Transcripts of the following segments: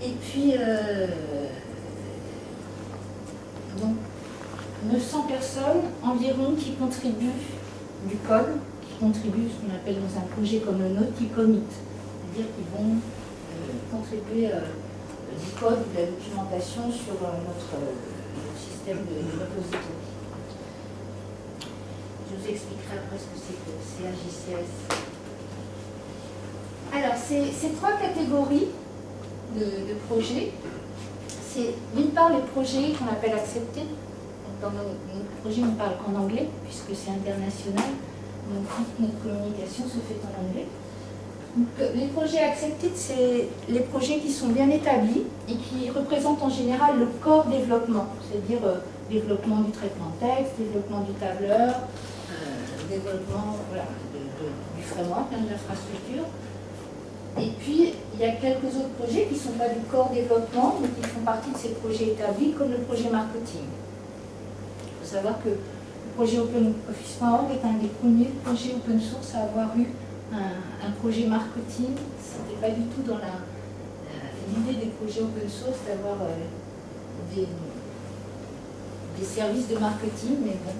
Et puis, donc, 900 personnes environ qui contribuent du code, qui contribuent ce qu'on appelle dans un projet comme le nôtre, qui commit. C'est-à-dire qu'ils vont contribuer du code, de la documentation sur notre système de repository. Je vous expliquerai après ce que c'est que CAJCS. Alors, ces trois catégories de projets, c'est d'une part les projets qu'on appelle acceptés. Dans notre projet, on ne parle qu'en anglais, puisque c'est international. Donc, toute notre communication se fait en anglais. Donc, les projets acceptés, c'est les projets qui sont bien établis et qui représentent en général le corps développement, c'est-à-dire développement du traitement de texte, développement du tableur, développement du framework, de l'infrastructure. Et puis, il y a quelques autres projets qui ne sont pas du corps développement, mais qui font partie de ces projets établis, comme le projet marketing. Il faut savoir que le projet OpenOffice.org est un des premiers projets open source à avoir eu un projet marketing. Ce n'était pas du tout dans l'idée des projets open source d'avoir des services de marketing, mais bon,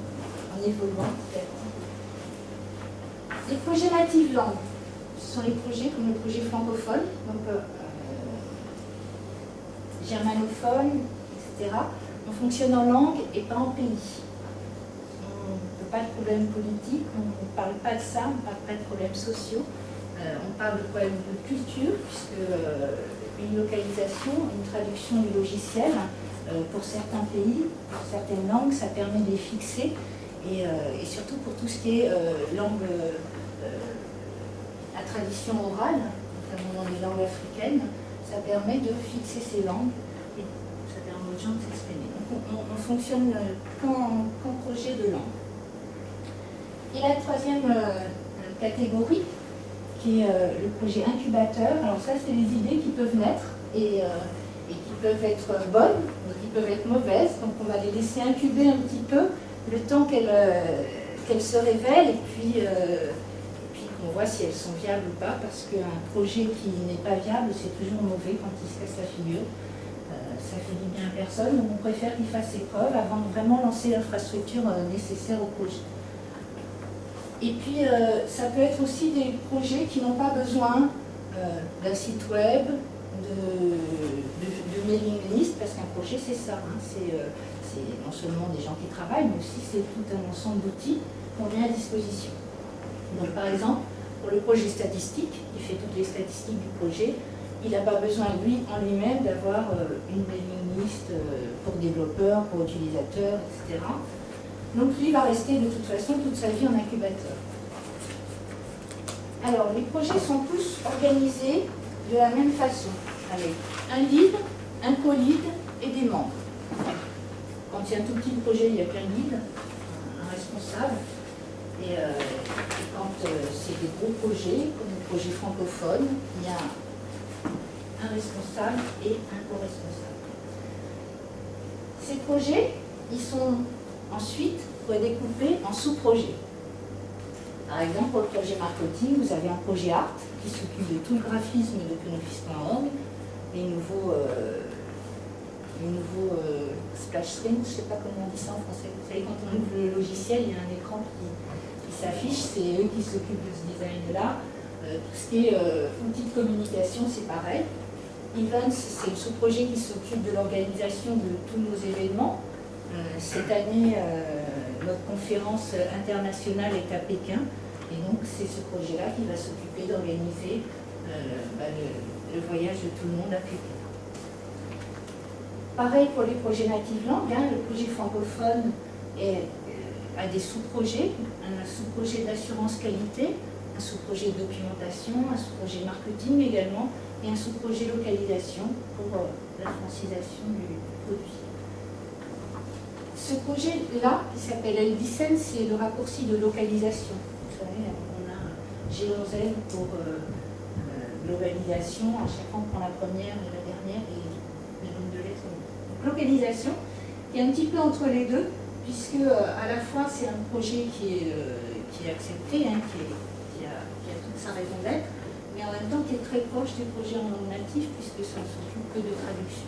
en évoluant peut-être. Les projets native langue, ce sont les projets comme le projet francophone, donc germanophone, etc. On fonctionne en langue et pas en pays. On n'a pas de problèmes politiques, on ne parle pas de ça, on ne parle pas de problèmes sociaux. On parle de problèmes de culture, puisque une localisation, une traduction du logiciel, pour certains pays, pour certaines langues, ça permet de les fixer. Et surtout pour tout ce qui est langue, la tradition orale, notamment dans les langues africaines, ça permet de fixer ces langues et ça permet aux gens de s'exprimer. Donc on fonctionne qu'en projet de langue. Et la troisième catégorie, qui est le projet incubateur, alors ça c'est les idées qui peuvent naître et qui peuvent être bonnes, mais qui peuvent être mauvaises, donc on va les laisser incuber un petit peu le temps qu'elles se révèlent et puis qu'on voit si elles sont viables ou pas, parce qu'un projet qui n'est pas viable, c'est toujours mauvais quand il se casse la figure. Ça fait du bien à personne, donc on préfère qu'il fasse ses preuves avant de vraiment lancer l'infrastructure nécessaire au projet. Et puis, ça peut être aussi des projets qui n'ont pas besoin d'un site web, de mailing list, parce qu'un projet, c'est ça. Hein, c'est non seulement des gens qui travaillent, mais aussi c'est tout un ensemble d'outils qu'on met à disposition. Donc, par exemple, pour le projet statistique, qui fait toutes les statistiques du projet, il n'a pas besoin, lui, en lui-même, d'avoir une mailing list pour développeurs, pour utilisateurs, etc. Donc lui va rester de toute façon toute sa vie en incubateur. Alors les projets sont tous organisés de la même façon, avec un lead, un co-lead et des membres. Quand il y a un tout petit projet, il n'y a qu'un lead, un responsable. Et quand c'est des gros projets, comme le projet francophone, il y a un responsable et un co-responsable. Ces projets, ils sont ensuite découpés en sous-projets. Par exemple, pour le projet marketing, vous avez un projet art qui s'occupe de tout le graphisme de OpenOffice.org, les nouveaux splash screens, je ne sais pas comment on dit ça en français. Vous savez, quand on ouvre le logiciel, il y a un écran qui s'affiche, c'est eux qui s'occupent de ce design-là. Tout ce qui est outils de communication, c'est pareil. Events, c'est le sous-projet qui s'occupe de l'organisation de tous nos événements. Cette année, notre conférence internationale est à Pékin, et donc c'est ce projet-là qui va s'occuper d'organiser le voyage de tout le monde à Pékin. Pareil pour les projets native langue, hein, le projet francophone a des sous-projets, un sous-projet d'assurance qualité, un sous-projet de documentation, un sous-projet marketing également, et un sous-projet localisation pour la francisation du produit. Ce projet-là, qui s'appelle LDCEN, c'est le raccourci de localisation. Vous savez, on a G11L pour globalisation, à chaque fois on prend la première et la dernière et le nombre de lettres. Donc localisation, qui est un petit peu entre les deux, puisque à la fois c'est un projet qui est accepté, hein, qui a toute sa raison d'être, mais en même temps qui est très proche des projets en langue native, puisque ça ne s'occupe que de traduction.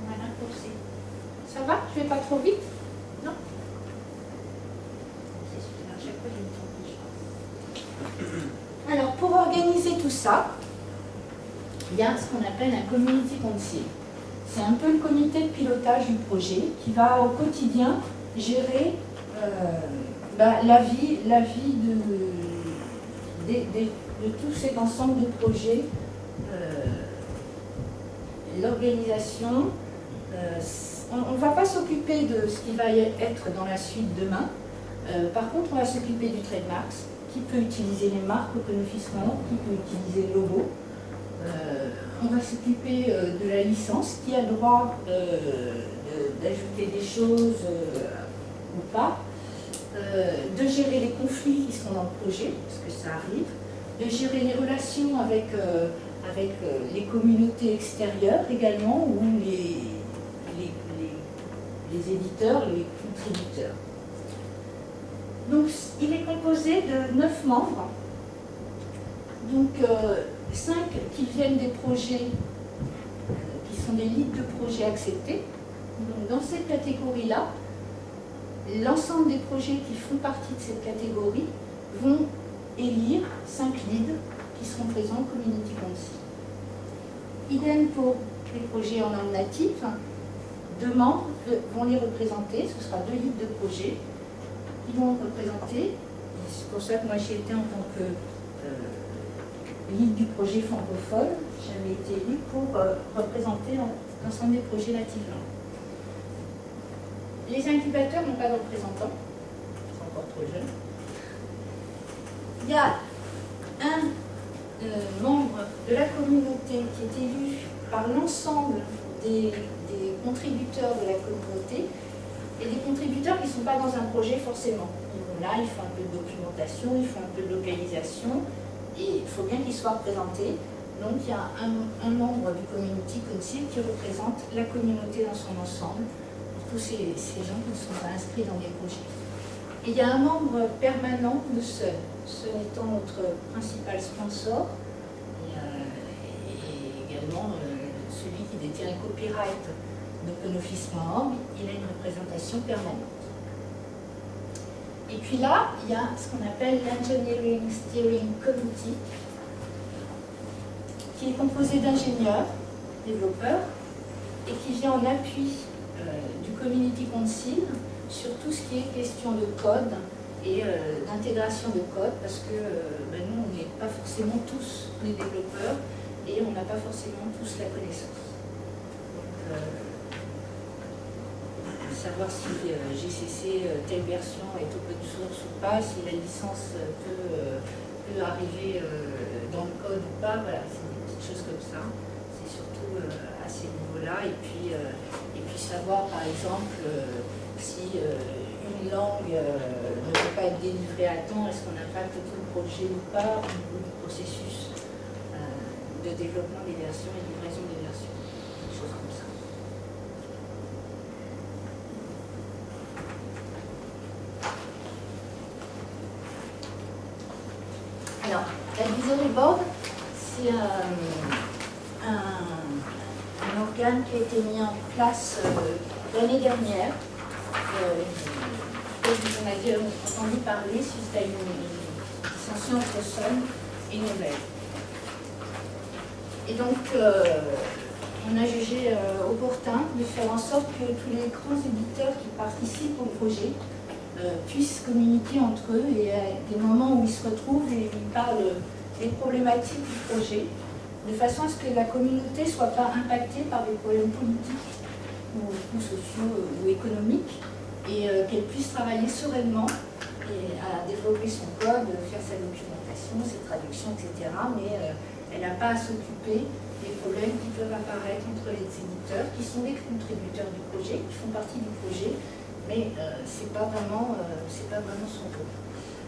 Voilà pour ces. Ça va? Je vais pas trop vite? Non? C'est super, à chaque fois je me trompe. Alors, pour organiser tout ça, il y a ce qu'on appelle un community council. C'est un peu le comité de pilotage du projet qui va au quotidien gérer la vie de tout cet ensemble de projets, l'organisation. On ne va pas s'occuper de ce qui va être dans la suite demain. Par contre, on va s'occuper du trademarks, qui peut utiliser les marques Oconofisc maintenant, qui peut utiliser le logo. On va s'occuper de la licence, qui a le droit d'ajouter des choses ou pas, de gérer les conflits qui sont dans le projet, parce que ça arrive, de gérer les relations avec les communautés extérieures également, ou les éditeurs, les contributeurs. Donc il est composé de 9 membres, donc 5 qui viennent des projets qui sont des leads de projets acceptés. Donc dans cette catégorie-là, l'ensemble des projets qui font partie de cette catégorie vont élire 5 leads qui seront présents au Community Council. Idem pour les projets en langue native, 2 membres vont les représenter, ce sera 2 leads de projet. Ils vont représenter, c'est pour ça que moi j'ai été en tant que lead du projet francophone, j'avais été élue pour représenter l'ensemble des projets natifs. Les incubateurs n'ont pas de représentants, ils sont encore trop jeunes. Il y a un membre de la communauté qui est élu par l'ensemble des contributeurs de la communauté, et des contributeurs qui ne sont pas dans un projet forcément. Ils vont là, ils font un peu de documentation, ils font un peu de localisation, et il faut bien qu'ils soient représentés. Donc il y a un membre du Community Council qui représente la communauté dans son ensemble, pour tous ces gens qui ne sont pas inscrits dans des projets. Et il y a un membre permanent de Sun étant notre principal sponsor, et également celui qui détient le copyright d'Oconofisc.org, il a une représentation permanente. Et puis là, il y a ce qu'on appelle l'Engineering Steering Committee, qui est composé d'ingénieurs, développeurs, et qui vient en appui du Community Council sur tout ce qui est question de code et d'intégration de code, parce que nous, on n'est pas forcément tous des développeurs et on n'a pas forcément tous la connaissance. Donc, savoir si GCC, telle version est open source ou pas, si la licence peut arriver dans le code ou pas, voilà, c'est des petites choses comme ça. C'est surtout à ces niveaux-là. Et puis savoir, par exemple, si une langue ne peut pas être délivrée à temps, est-ce qu'on impacte tout le projet ou pas, au niveau du processus de développement des versions et livraison des versions. Des choses comme ça. Alors, l'Advisory Board, c'est un organe qui a été mis en place l'année dernière. Vous en avez entendu parler suite à une dissension entre Sun et Novell. Et donc, on a jugé opportun de faire en sorte que tous les grands éditeurs qui participent au projet puissent communiquer entre eux, et à des moments où ils se retrouvent et ils parlent des problématiques du projet, de façon à ce que la communauté ne soit pas impactée par des problèmes politiques ou sociaux ou économiques, et qu'elle puisse travailler sereinement et à développer son code, faire sa documentation, ses traductions, etc. Mais elle n'a pas à s'occuper des problèmes qui peuvent apparaître entre les éditeurs, qui sont des contributeurs du projet, qui font partie du projet, mais ce n'est pas vraiment son rôle.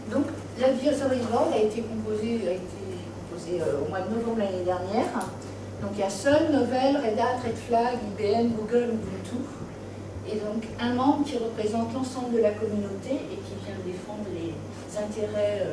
Donc l'Advisory Board a été composé au mois de novembre l'année dernière. Donc il y a Sun, Novell, Red Hat, Red Flag, IBM, Google, Ubuntu. Et donc un membre qui représente l'ensemble de la communauté et qui vient défendre les intérêts